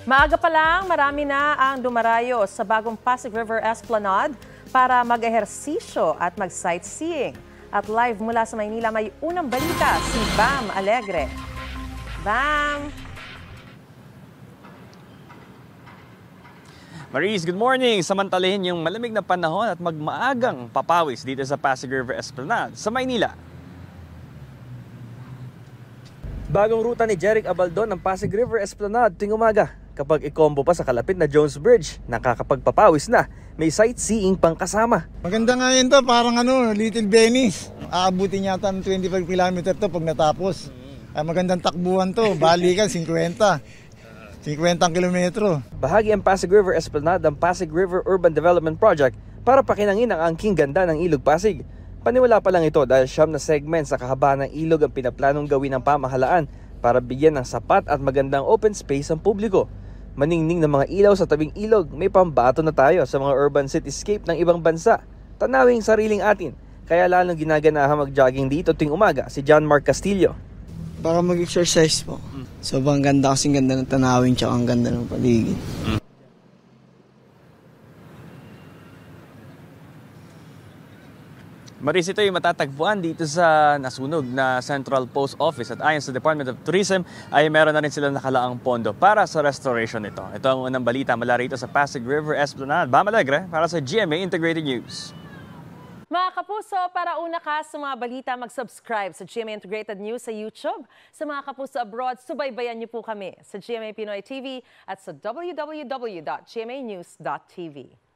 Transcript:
Maaga pa lang, marami na ang dumarayo sa bagong Pasig River Esplanade para mag-ehersisyo at mag-sightseeing. At live mula sa Maynila, may unang balita si Bam Alegre. Bam! Maris, good morning! Samantalahin yung malamig na panahon at magmaagang papawis dito sa Pasig River Esplanade sa Maynila. Bagong ruta ni Jeric Abaldon ng Pasig River Esplanade tuwing umaga. Kapag i-combo pa sa kalapit na Jones Bridge, nakakapagpapawis na, may sightseeing pang kasama. Maganda nga yun to, parang Little Venice. Aabutin yata ng 25 km to pag natapos. Magandang takbuhan to, balikan 50 kilometro. Bahagi ang Pasig River Esplanade ng Pasig River Urban Development Project para pakinangin ang angking ganda ng Ilog Pasig. Paniwala pa lang ito dahil 9 na segment sa kahabaan ng ilog ang pinaplanong gawin ng pamahalaan para bigyan ng sapat at magandang open space ang publiko. Maningning ng mga ilaw sa tabing ilog, may pambato na tayo sa mga urban cityscape ng ibang bansa. Tanawing sariling atin, kaya lalong ginaganahan mag-jogging dito tuwing umaga si John Mark Castillo. Baka mag-exercise po. Sobrang ganda kasing ganda ng tanawin tsaka ang ganda ng paligid. Maris, ito yung matatagpuan dito sa nasunog na Central Post Office at ayon sa Department of Tourism ay meron na rin sila nakalaang pondo para sa restoration nito. Ito ang unang balita mula rito sa Pasig River Esplanade. Bam Alegre para sa GMA Integrated News. Mga kapuso, para una ka sa mga balita, mag-subscribe sa GMA Integrated News sa YouTube. Sa mga kapuso abroad, subaybayan niyo po kami sa GMA Pinoy TV at sa www.gmanews.tv.